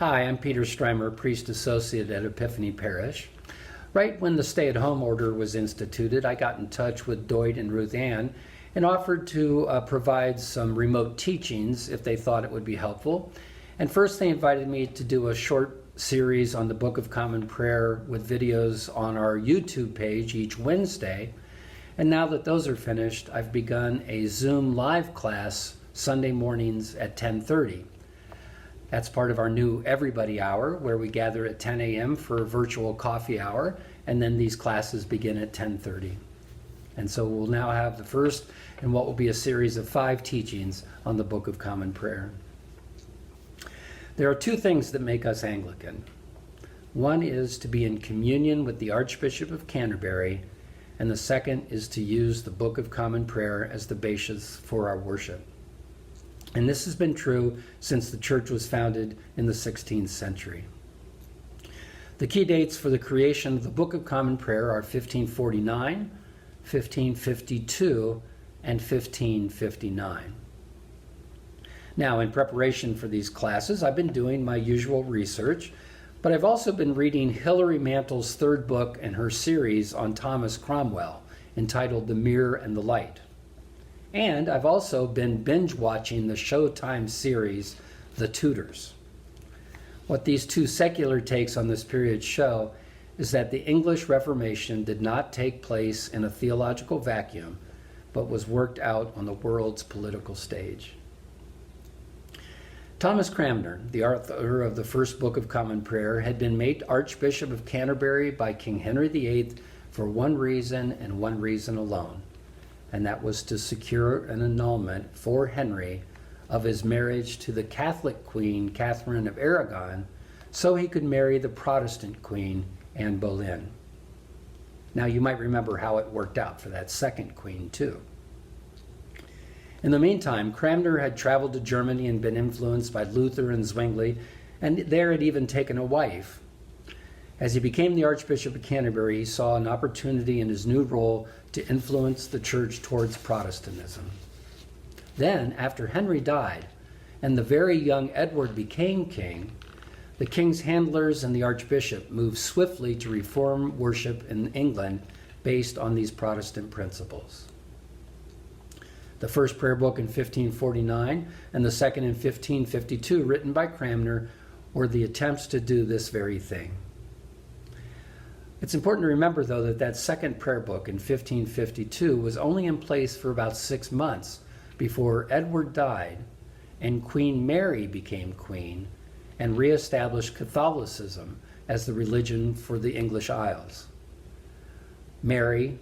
Hi, I'm Peter Strimer, priest associate at Epiphany Parish. Right when the stay-at-home order was instituted, I got in touch with Doyd and Ruth Ann and offered to provide some remote teachings if they thought it would be helpful. And first they invited me to do a short series on the Book of Common Prayer with videos on our YouTube page each Wednesday. And now that those are finished, I've begun a Zoom live class Sunday mornings at 10:30. That's part of our new Everybody Hour, where we gather at 10 a.m. for a virtual coffee hour, and then these classes begin at 10:30. And so we'll now have the first in what will be a series of 5 teachings on the Book of Common Prayer. There are 2 things that make us Anglican. One is to be in communion with the Archbishop of Canterbury, and the second is to use the Book of Common Prayer as the basis for our worship. And this has been true since the church was founded in the 16th century. The key dates for the creation of the Book of Common Prayer are 1549, 1552, and 1559. Now, in preparation for these classes, I've been doing my usual research, but I've also been reading Hilary Mantel's 3rd book in her series on Thomas Cromwell, entitled The Mirror and the Light. And I've also been binge-watching the Showtime series, The Tudors. What these 2 secular takes on this period show is that the English Reformation did not take place in a theological vacuum, but was worked out on the world's political stage. Thomas Cranmer, the author of the first Book of Common Prayer, had been made Archbishop of Canterbury by King Henry VIII for one reason and one reason alone, and that was to secure an annulment for Henry of his marriage to the Catholic Queen, Catherine of Aragon, so he could marry the Protestant Queen, Anne Boleyn. Now, you might remember how it worked out for that second queen, too. In the meantime, Cranmer had traveled to Germany and been influenced by Luther and Zwingli, and there had even taken a wife. As he became the Archbishop of Canterbury, he saw an opportunity in his new role to influence the church towards Protestantism. Then, after Henry died, and the very young Edward became king, the king's handlers and the Archbishop moved swiftly to reform worship in England based on these Protestant principles. The first prayer book in 1549 and the second in 1552, written by Cranmer, were the attempts to do this very thing. It's important to remember, though, that second prayer book in 1552 was only in place for about 6 months before Edward died and Queen Mary became queen and reestablished Catholicism as the religion for the English Isles. Mary,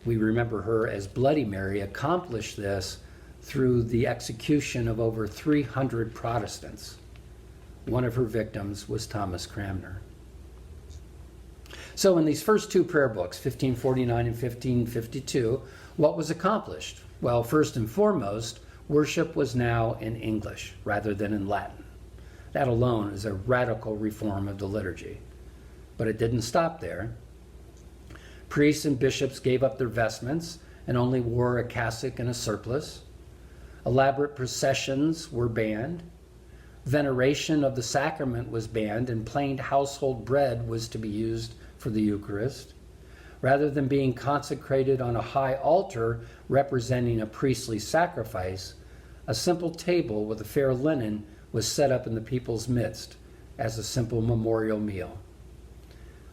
we remember her as Bloody Mary, accomplished this through the execution of over 300 Protestants. One of her victims was Thomas Cranmer. So in these first 2 prayer books, 1549 and 1552, what was accomplished? Well, first and foremost, worship was now in English rather than in Latin. That alone is a radical reform of the liturgy. But it didn't stop there. Priests and bishops gave up their vestments and only wore a cassock and a surplice. Elaborate processions were banned. Veneration of the sacrament was banned, and plain household bread was to be used for the Eucharist. Rather than being consecrated on a high altar representing a priestly sacrifice, a simple table with a fair linen was set up in the people's midst as a simple memorial meal.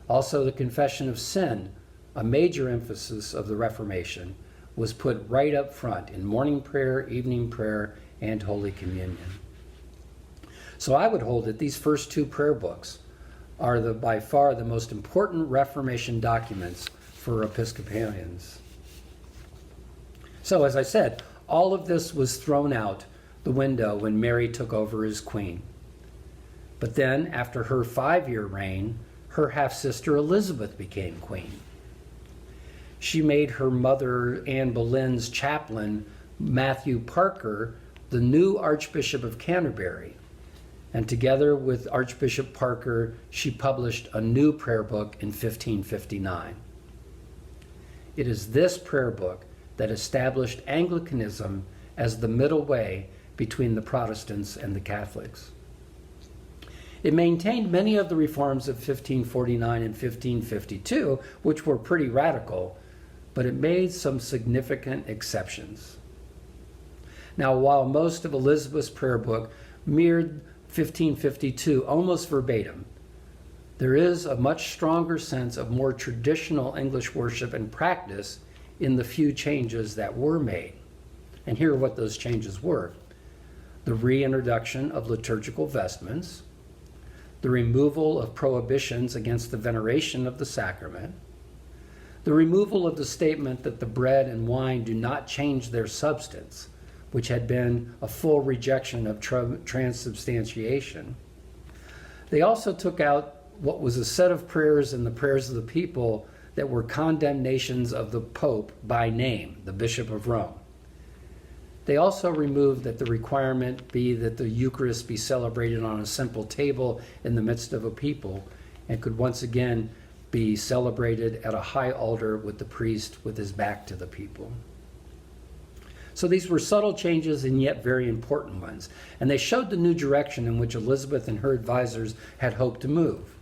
Also, the confession of sin, a major emphasis of the Reformation, was put right up front in morning prayer, evening prayer, and Holy Communion. So I would hold that these first 2 prayer books are by far the most important Reformation documents for Episcopalians. So, as I said, all of this was thrown out the window when Mary took over as queen. But then, after her 5-year reign, her half-sister Elizabeth became queen. She made her mother, Anne Boleyn's chaplain, Matthew Parker, the new Archbishop of Canterbury. And together with Archbishop Parker, she published a new prayer book in 1559. It is this prayer book that established Anglicanism as the middle way between the Protestants and the Catholics. It maintained many of the reforms of 1549 and 1552, which were pretty radical, but it made some significant exceptions. Now, while most of Elizabeth's prayer book mirrored 1552 almost verbatim, there is a much stronger sense of more traditional English worship and practice in the few changes that were made. And here are what those changes were: the reintroduction of liturgical vestments, the removal of prohibitions against the veneration of the sacrament, the removal of the statement that the bread and wine do not change their substance, which had been a full rejection of transubstantiation. They also took out what was a set of prayers in the prayers of the people that were condemnations of the Pope by name, the Bishop of Rome. They also removed that the requirement be that the Eucharist be celebrated on a simple table in the midst of a people, and could once again be celebrated at a high altar with the priest with his back to the people. So these were subtle changes and yet very important ones, and they showed the new direction in which Elizabeth and her advisors had hoped to move.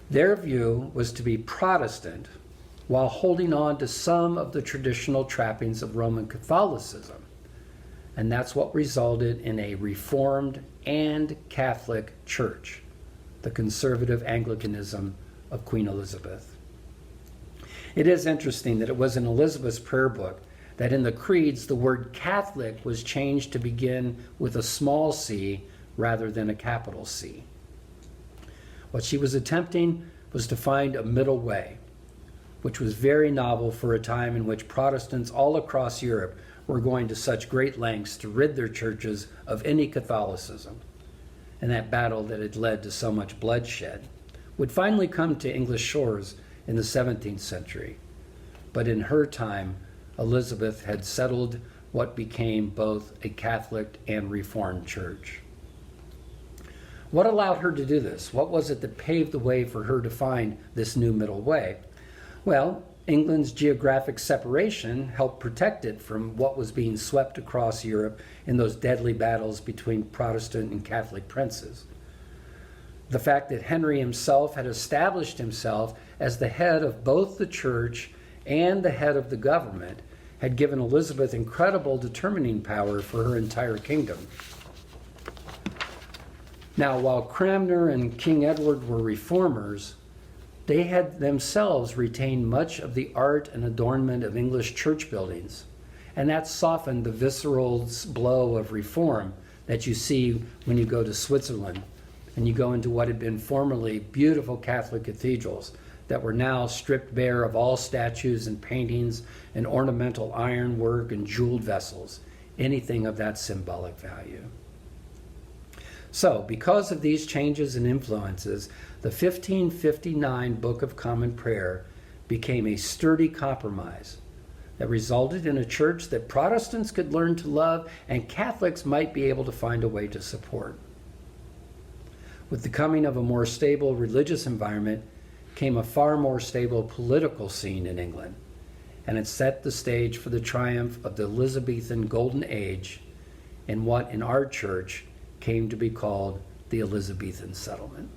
Their view was to be Protestant while holding on to some of the traditional trappings of Roman Catholicism. And that's what resulted in a Reformed and Catholic Church, the conservative Anglicanism of Queen Elizabeth. It is interesting that it was in Elizabeth's prayer book that in the creeds the word Catholic was changed to begin with a small c rather than a capital C. What she was attempting was to find a middle way, which was very novel for a time in which Protestants all across Europe were going to such great lengths to rid their churches of any Catholicism. And that battle that had led to so much bloodshed would finally come to English shores in the 17th century. But in her time, Elizabeth had settled what became both a Catholic and Reformed church. What allowed her to do this? What was it that paved the way for her to find this new middle way? Well, England's geographic separation helped protect it from what was being swept across Europe in those deadly battles between Protestant and Catholic princes. The fact that Henry himself had established himself as the head of both the church and the head of the government had given Elizabeth incredible determining power for her entire kingdom. Now, while Cranmer and King Edward were reformers, they had themselves retained much of the art and adornment of English church buildings, and that softened the visceral blow of reform that you see when you go to Switzerland and you go into what had been formerly beautiful Catholic cathedrals that were now stripped bare of all statues and paintings and ornamental ironwork and jeweled vessels, anything of that symbolic value. So, because of these changes and influences, the 1559 Book of Common Prayer became a sturdy compromise that resulted in a church that Protestants could learn to love and Catholics might be able to find a way to support. With the coming of a more stable religious environment came a far more stable political scene in England, and it set the stage for the triumph of the Elizabethan Golden Age in what in our church came to be called the Elizabethan settlement.